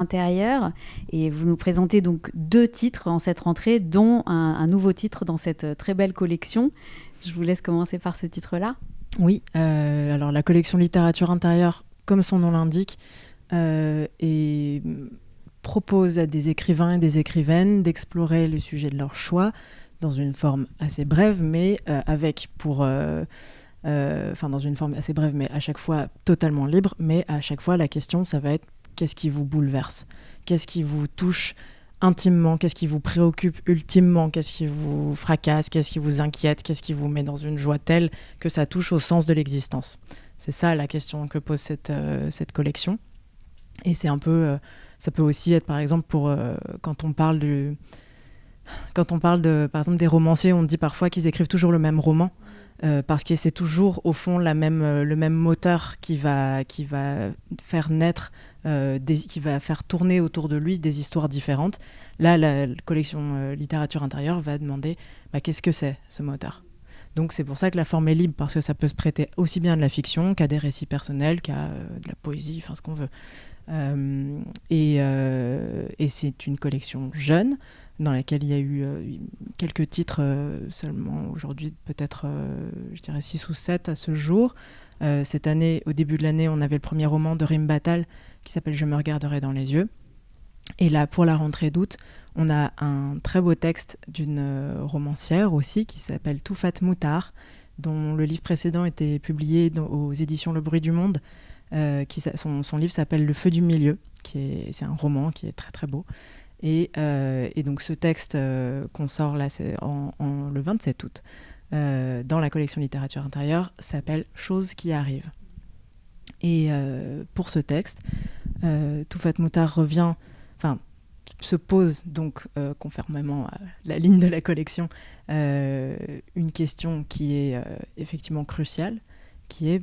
Intérieur et vous nous présentez donc 2 titres en cette rentrée, dont un nouveau titre dans cette très belle collection. Je vous laisse commencer par ce titre-là. Oui, alors la collection littérature intérieure, comme son nom l'indique, propose à des écrivains et des écrivaines d'explorer le sujet de leur choix dans une forme assez brève, mais dans une forme assez brève, mais à chaque fois totalement libre. Mais à chaque fois, la question, ça va être qu'est-ce qui vous bouleverse ? Qu'est-ce qui vous touche intimement ? Qu'est-ce qui vous préoccupe ultimement ? Qu'est-ce qui vous fracasse ? Qu'est-ce qui vous inquiète ? Qu'est-ce qui vous met dans une joie telle que ça touche au sens de l'existence ? C'est ça la question que pose cette collection. Et c'est un peu... ça peut aussi être, par exemple, quand on parle par exemple, des romanciers, on dit parfois qu'ils écrivent toujours le même roman. Parce que c'est toujours au fond le même moteur qui va faire naître, qui va faire tourner autour de lui des histoires différentes. Là, la collection littérature intérieure va demander qu'est-ce que c'est ce moteur. Donc c'est pour ça que la forme est libre, parce que ça peut se prêter aussi bien à de la fiction qu'à des récits personnels, qu'à de la poésie, enfin ce qu'on veut. Et c'est une collection jeune, dans laquelle il y a eu quelques titres seulement aujourd'hui, peut-être je dirais 6 ou 7 à ce jour. Cette année, au début de l'année, on avait le premier roman de Rim Battal qui s'appelle « Je me regarderai dans les yeux ». Et là, pour la rentrée d'août, on a un très beau texte d'une romancière aussi qui s'appelle Toufat Moutar, dont le livre précédent était publié aux éditions Le Bruit du Monde. Son livre s'appelle « Le feu du milieu », c'est un roman qui est très très beau. Et donc ce texte qu'on sort là le 27 août dans la collection littérature intérieure s'appelle « Choses qui arrivent ». Et pour ce texte, Toufat Moutar se pose donc, conformément à la ligne de la collection, une question qui est effectivement cruciale, qui est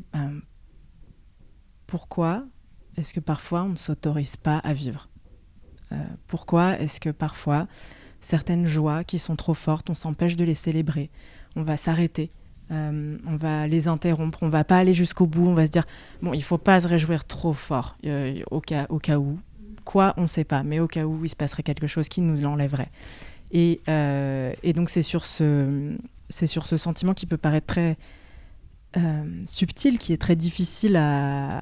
pourquoi est-ce que parfois on ne s'autorise pas à vivre ? Pourquoi est-ce que parfois certaines joies qui sont trop fortes, on s'empêche de les célébrer, on va s'arrêter, on va les interrompre, on va pas aller jusqu'au bout, on va se dire bon, il faut pas se réjouir trop fort au cas où, quoi on sait pas, mais au cas où il se passerait quelque chose qui nous l'enlèverait. Et donc c'est sur ce sentiment qui peut paraître très subtil, qui est très difficile à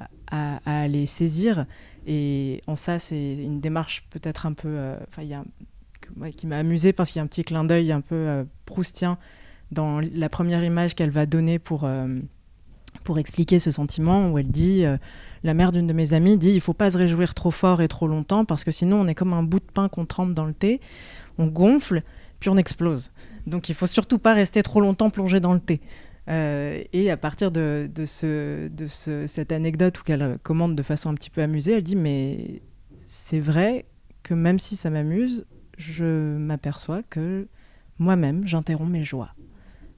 aller saisir. Et en ça, c'est une démarche peut-être un peu... qui m'a amusée, parce qu'il y a un petit clin d'œil un peu proustien dans la première image qu'elle va donner pour expliquer ce sentiment, où elle dit, la mère d'une de mes amies dit, il ne faut pas se réjouir trop fort et trop longtemps, parce que sinon on est comme un bout de pain qu'on trempe dans le thé, on gonfle, puis on explose. Donc il ne faut surtout pas rester trop longtemps plongé dans le thé. Et à partir de cette anecdote où qu'elle commente de façon un petit peu amusée, elle dit mais c'est vrai que même si ça m'amuse, je m'aperçois que moi-même j'interromps mes joies.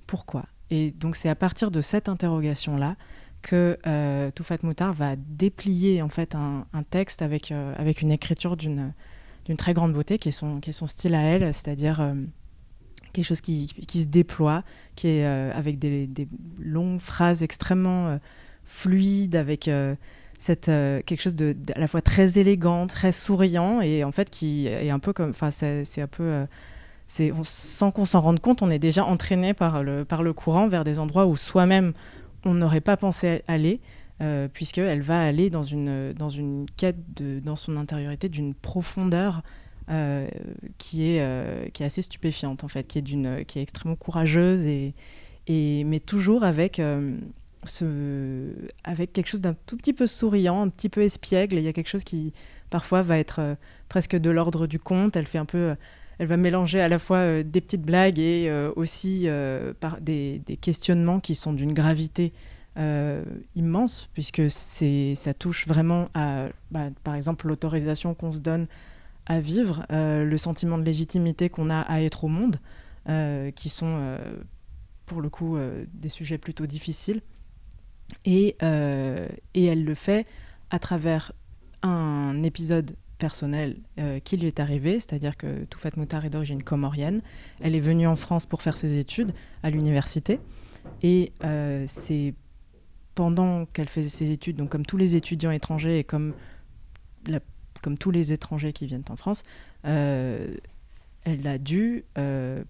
Pourquoi ? Et donc c'est à partir de cette interrogation-là que Toufat Moutar va déplier en fait un texte avec une écriture d'une très grande beauté qui est son style à elle, c'est-à-dire quelque chose qui se déploie, qui est avec des longues phrases extrêmement fluides, avec quelque chose à la fois très élégant, très souriant, et en fait qui est un peu comme... c'est un peu... sans qu'on s'en rende compte, on est déjà entraîné par le courant vers des endroits où soi-même on n'aurait pas pensé aller, puisqu'elle va aller dans une quête dans son intériorité d'une profondeur qui est assez stupéfiante en fait, qui est extrêmement courageuse mais toujours avec quelque chose d'un tout petit peu souriant, un petit peu espiègle. Il y a quelque chose qui parfois va être presque de l'ordre du conte. Elle va mélanger à la fois des petites blagues et aussi des questionnements qui sont d'une gravité immense, puisque ça touche vraiment à, par exemple, l'autorisation qu'on se donne à vivre, le sentiment de légitimité qu'on a à être au monde, qui sont pour le coup des sujets plutôt difficiles. Et elle le fait à travers un épisode personnel qui lui est arrivé, c'est-à-dire que Toufat Moutar est d'origine comorienne. Elle est venue en France pour faire ses études à l'université, et c'est pendant qu'elle faisait ses études, donc comme tous les étudiants étrangers et comme la comme tous les étrangers qui viennent en France, elle a dû,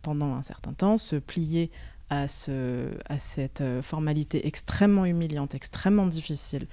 pendant un certain temps, se plier à cette formalité extrêmement humiliante, extrêmement difficile,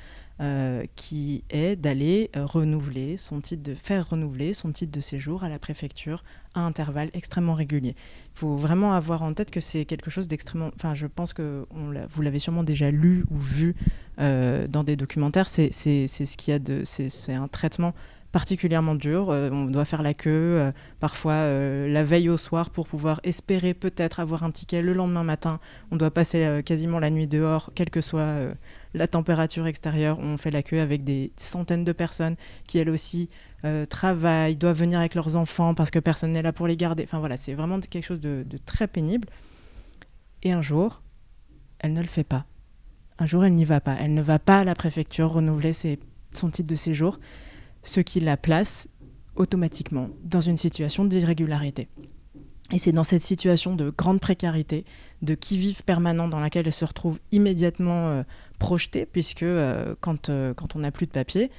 qui est d'aller faire renouveler son titre de séjour à la préfecture à intervalles extrêmement réguliers. Il faut vraiment avoir en tête que c'est quelque chose d'extrêmement... Enfin, je pense que vous l'avez sûrement déjà lu ou vu dans des documentaires. C'est ce qu'il y a c'est un traitement particulièrement dur. On doit faire la queue, parfois la veille au soir pour pouvoir espérer peut-être avoir un ticket le lendemain matin. On doit passer quasiment la nuit dehors, quelle que soit la température extérieure. On fait la queue avec des centaines de personnes qui, elles aussi, travaillent, doivent venir avec leurs enfants parce que personne n'est là pour les garder. Enfin voilà, c'est vraiment quelque chose de très pénible. Et un jour, elle ne le fait pas. Un jour, elle n'y va pas. Elle ne va pas à la préfecture renouveler son titre de séjour, ce qui la place automatiquement dans une situation d'irrégularité. Et c'est dans cette situation de grande précarité, de qui-vive permanent dans laquelle elle se retrouve immédiatement projetée, puisque quand on n'a plus de papier,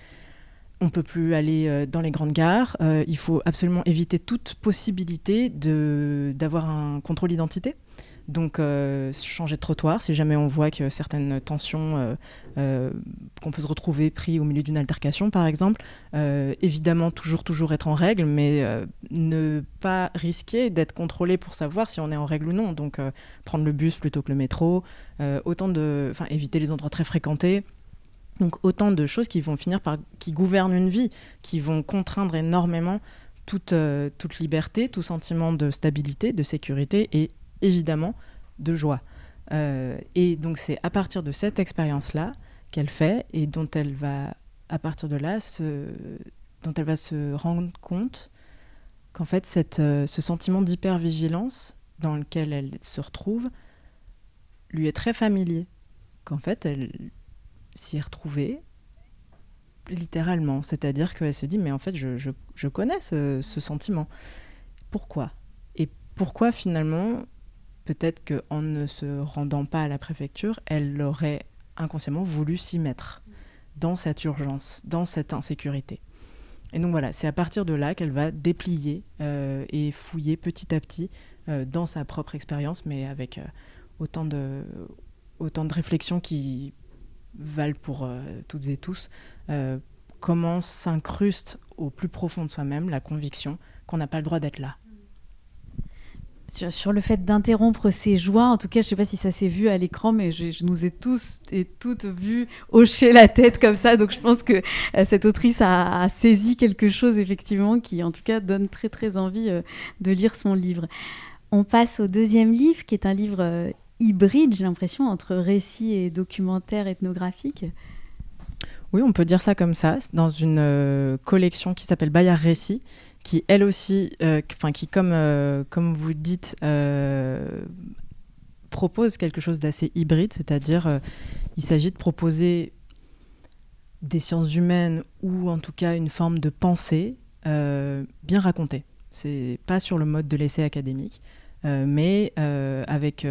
on ne peut plus aller dans les grandes gares. Il faut absolument éviter toute possibilité d'avoir un contrôle d'identité. Donc, changer de trottoir, si jamais on voit que certaines tensions qu'on peut se retrouver pris au milieu d'une altercation, par exemple. Évidemment, toujours être en règle, mais ne pas risquer d'être contrôlé pour savoir si on est en règle ou non. Donc, prendre le bus plutôt que le métro, éviter les endroits très fréquentés. Donc, autant de choses qui gouvernent une vie, qui vont contraindre énormément toute liberté, tout sentiment de stabilité, de sécurité et évidemment de joie. Et donc c'est à partir de cette expérience-là qu'elle fait et dont elle va, à partir de là, dont elle va se rendre compte qu'en fait ce sentiment d'hypervigilance dans lequel elle se retrouve lui est très familier, qu'en fait elle s'y est retrouvée littéralement, c'est-à-dire qu'elle se dit mais en fait je connais ce sentiment. Pourquoi ? Et pourquoi finalement peut-être qu'en ne se rendant pas à la préfecture, elle aurait inconsciemment voulu s'y mettre dans cette urgence, dans cette insécurité. Et donc voilà, c'est à partir de là qu'elle va déplier et fouiller petit à petit dans sa propre expérience, mais avec autant de réflexions qui valent pour toutes et tous, comment s'incruste au plus profond de soi-même la conviction qu'on n'a pas le droit d'être là. Sur le fait d'interrompre ses joies, en tout cas, je ne sais pas si ça s'est vu à l'écran, mais je nous ai tous et toutes vus hocher la tête comme ça. Donc, je pense que cette autrice a saisi quelque chose, effectivement, qui, en tout cas, donne très, très envie de lire son livre. On passe au deuxième livre, qui est un livre hybride, j'ai l'impression, entre récit et documentaire ethnographique. Oui, on peut dire ça comme ça, dans une collection qui s'appelle Bayard Récits, qui elle aussi, qui comme vous dites, propose quelque chose d'assez hybride, c'est-à-dire il s'agit de proposer des sciences humaines ou en tout cas une forme de pensée bien racontée. C'est pas sur le mode de l'essai académique, mais avec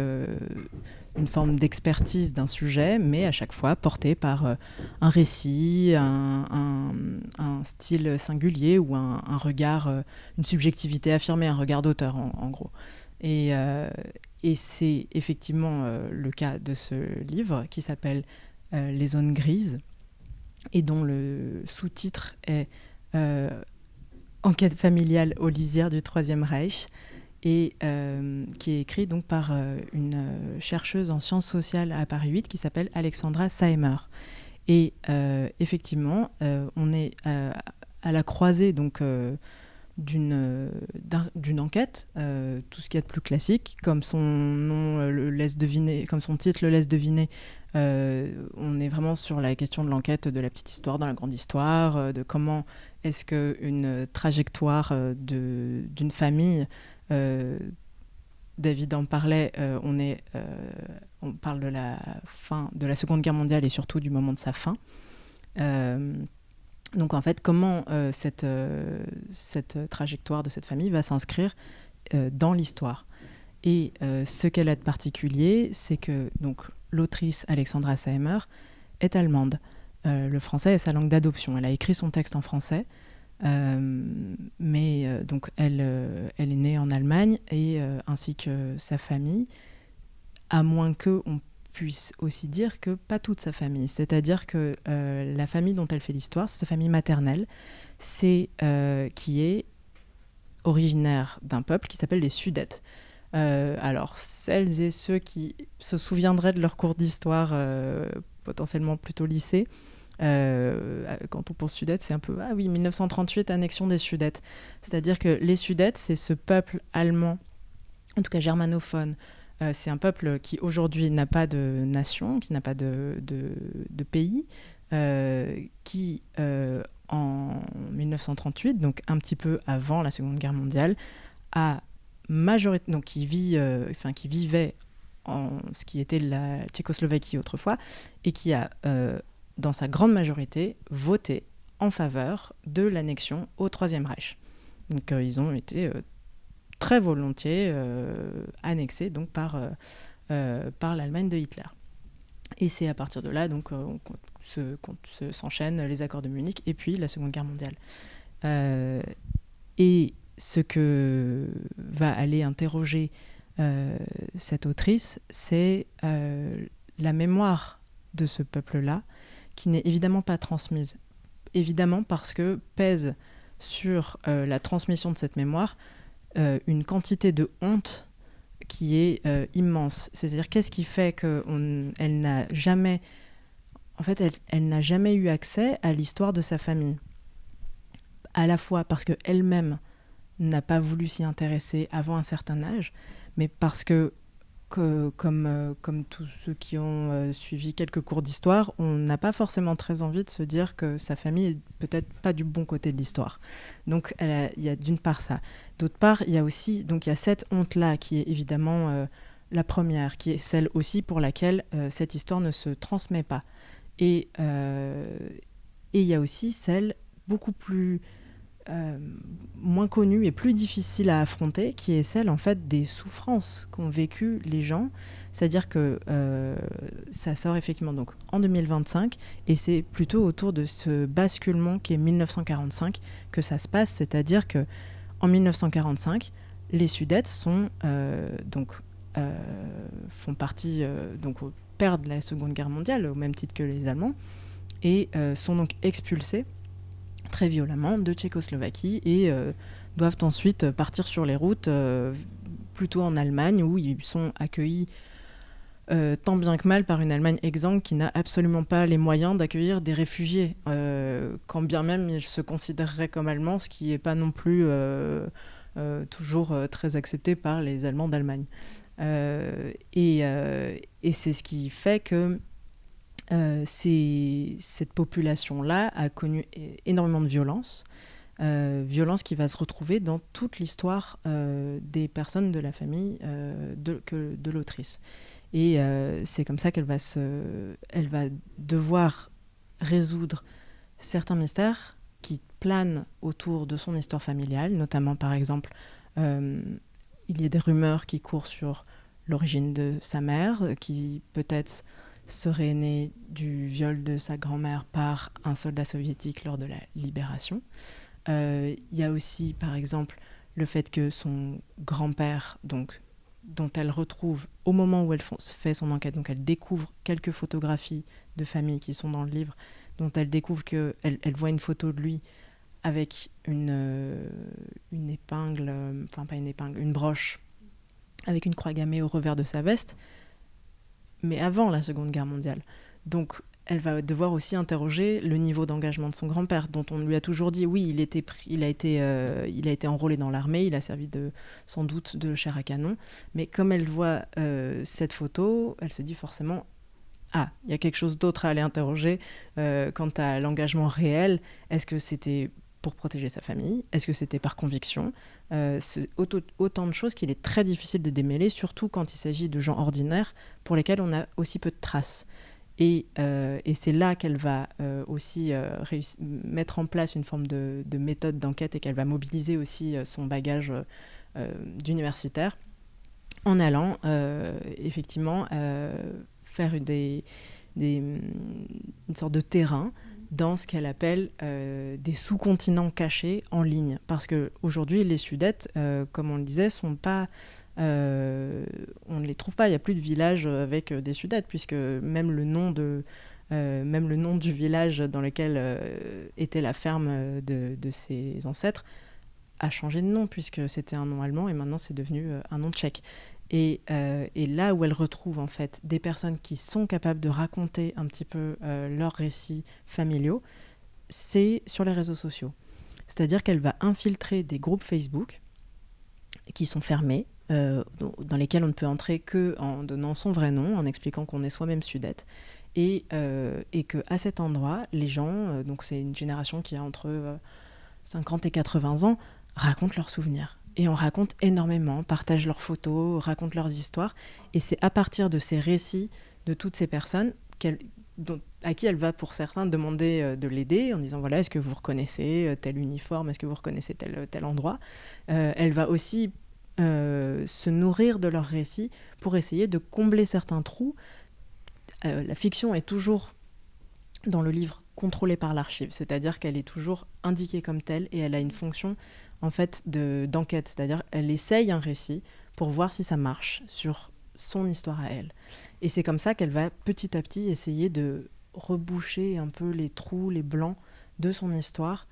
une forme d'expertise d'un sujet, mais à chaque fois porté par un récit, un style singulier ou un regard, une subjectivité affirmée, un regard d'auteur en gros. Et c'est effectivement le cas de ce livre qui s'appelle Les zones grises et dont le sous-titre est Enquête familiale aux lisières du Troisième Reich, et qui est écrit donc par une chercheuse en sciences sociales à Paris 8 qui s'appelle Alexandra Saemer. Et effectivement, on est à la croisée donc, d'une enquête, tout ce qu'il y a de plus classique, comme son nom le laisse deviner, comme son titre le laisse deviner. On est vraiment sur la question de l'enquête de la petite histoire dans la grande histoire, de comment est-ce qu'une trajectoire d'une famille, David en parlait, on parle de la fin de la Seconde Guerre mondiale et surtout du moment de sa fin. Donc en fait, comment cette trajectoire de cette famille va s'inscrire dans l'histoire. Et ce qu'elle a de particulier, c'est que donc, l'autrice Alexandra Saemer est allemande. Le français est sa langue d'adoption. Elle a écrit son texte en français, Donc elle est née en Allemagne et ainsi que sa famille, à moins qu'on puisse aussi dire que pas toute sa famille. C'est-à-dire que la famille dont elle fait l'histoire, c'est sa famille maternelle, qui est originaire d'un peuple qui s'appelle les Sudètes. Alors, celles et ceux qui se souviendraient de leur cours d'histoire, potentiellement plutôt lycée, quand on pense Sudètes, c'est un peu, ah oui, 1938, annexion des Sudètes. C'est-à-dire que les Sudètes, c'est ce peuple allemand, en tout cas germanophone, c'est un peuple qui aujourd'hui n'a pas de nation, qui n'a pas de pays, qui en 1938, donc un petit peu avant la Seconde Guerre mondiale, donc qui vivait en ce qui était la Tchécoslovaquie autrefois, et qui a, dans sa grande majorité, voté en faveur de l'annexion au Troisième Reich. Donc ils ont été très volontiers annexés donc, par l'Allemagne de Hitler. Et c'est à partir de là donc, s'enchaînent les accords de Munich et puis la Seconde Guerre mondiale. Et ce que va aller interroger cette autrice, c'est la mémoire de ce peuple-là, qui n'est évidemment pas transmise. Évidemment parce que pèse sur la transmission de cette mémoire une quantité de honte qui est immense. C'est-à-dire, qu'est-ce qui fait qu'elle n'a jamais... En fait, elle n'a jamais eu accès à l'histoire de sa famille. À la fois parce qu'elle-même n'a pas voulu s'y intéresser avant un certain âge, mais parce que comme tous ceux qui ont suivi quelques cours d'histoire, on n'a pas forcément très envie de se dire que sa famille est peut-être pas du bon côté de l'histoire. Donc il y a d'une part ça. D'autre part, il y a aussi donc il y a cette honte-là qui est évidemment la première, qui est celle aussi pour laquelle cette histoire ne se transmet pas. Et il y a aussi celle beaucoup plus moins connue et plus difficile à affronter, qui est celle en fait des souffrances qu'ont vécues les gens. C'est-à-dire que ça sort effectivement donc en 2025 et c'est plutôt autour de ce basculement qui est 1945 que ça se passe. C'est-à-dire que en 1945, les Sudètes font partie donc perdent la Seconde Guerre mondiale au même titre que les Allemands et sont donc expulsés très violemment de Tchécoslovaquie et doivent ensuite partir sur les routes plutôt en Allemagne où ils sont accueillis tant bien que mal par une Allemagne exsangue qui n'a absolument pas les moyens d'accueillir des réfugiés, quand bien même ils se considéreraient comme Allemands, ce qui n'est pas non plus toujours très accepté par les Allemands d'Allemagne. Et c'est ce qui fait que cette population-là a connu énormément de violence qui va se retrouver dans toute l'histoire des personnes de la famille de l'autrice. Et c'est comme ça qu'elle va devoir résoudre certains mystères qui planent autour de son histoire familiale, notamment par exemple, il y a des rumeurs qui courent sur l'origine de sa mère, qui peut-être serait née du viol de sa grand-mère par un soldat soviétique lors de la libération. Il y a aussi, par exemple, le fait que son grand-père, donc, dont elle retrouve au moment où elle fait son enquête, donc elle découvre quelques photographies de famille qui sont dans le livre, dont elle découvre qu'elle voit une photo de lui avec une épingle, enfin pas une épingle, une broche avec une croix gammée au revers de sa veste, mais avant la Seconde Guerre mondiale. Donc elle va devoir aussi interroger le niveau d'engagement de son grand-père, dont on lui a toujours dit, oui, il a été enrôlé dans l'armée, il a servi sans doute de chair à canon, mais comme elle voit cette photo, elle se dit forcément, il y a quelque chose d'autre à aller interroger quant à l'engagement réel. Est-ce que c'était pour protéger sa famille? Est-ce que c'était par conviction? C'est autant de choses qu'il est très difficile de démêler, surtout quand il s'agit de gens ordinaires pour lesquels on a aussi peu de traces. Et c'est là qu'elle va aussi mettre en place une forme de méthode d'enquête et qu'elle va mobiliser aussi son bagage d'universitaire en allant effectivement faire une sorte de terrain dans ce qu'elle appelle des sous-continents cachés en ligne. Parce qu'aujourd'hui, les Sudètes, comme on le disait, sont pas... on ne les trouve pas, il n'y a plus de village avec des Sudètes, puisque même le nom du village dans lequel était la ferme de ses ancêtres a changé de nom, puisque c'était un nom allemand et maintenant c'est devenu un nom tchèque. Et là où elle retrouve en fait des personnes qui sont capables de raconter un petit peu leurs récits familiaux, c'est sur les réseaux sociaux. C'est-à-dire qu'elle va infiltrer des groupes Facebook qui sont fermés, dans lesquels on ne peut entrer qu'en donnant son vrai nom, en expliquant qu'on est soi-même sudette, et qu'à cet endroit, les gens, donc c'est une génération qui a entre 50 et 80 ans, racontent leurs souvenirs. Et on raconte énormément, partagent leurs photos, racontent leurs histoires. Et c'est à partir de ces récits de toutes ces personnes à qui elle va, pour certains, demander de l'aider en disant, voilà, est-ce que vous reconnaissez tel uniforme, est-ce que vous reconnaissez tel endroit. Elle va aussi se nourrir de leurs récits pour essayer de combler certains trous. La fiction est toujours, dans le livre, contrôlée par l'archive, c'est-à-dire qu'elle est toujours indiquée comme telle et elle a une fonction en fait d'enquête, c'est-à-dire elle essaye un récit pour voir si ça marche sur son histoire à elle. Et c'est comme ça qu'elle va petit à petit essayer de reboucher un peu les trous, les blancs de son histoire,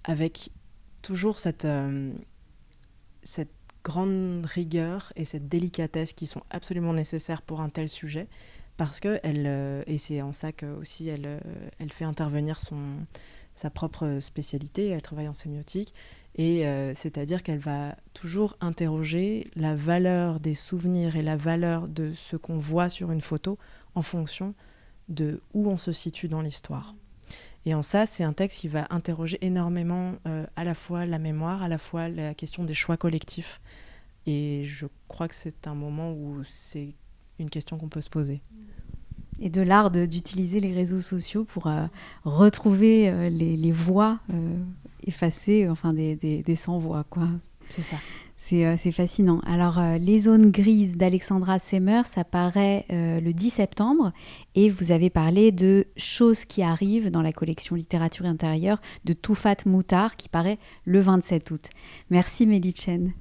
avec toujours cette grande rigueur et cette délicatesse qui sont absolument nécessaires pour un tel sujet, parce que et c'est en ça que aussi elle fait intervenir sa propre spécialité. Elle travaille en sémiotique, et c'est-à-dire qu'elle va toujours interroger la valeur des souvenirs et la valeur de ce qu'on voit sur une photo en fonction de où on se situe dans l'histoire. Et en ça, c'est un texte qui va interroger énormément à la fois la mémoire, à la fois la question des choix collectifs. Et je crois que c'est un moment où c'est une question qu'on peut se poser. Et de l'art d'utiliser les réseaux sociaux pour retrouver les voix effacées, enfin des sans-voix, quoi. C'est ça. C'est fascinant. Alors, Les zones grises d'Alexandra Semmer, ça paraît le 10 septembre. Et vous avez parlé de Choses qui arrivent dans la collection Littérature intérieure de Toufat Moutar, qui paraît le 27 août. Merci Mélie Chen.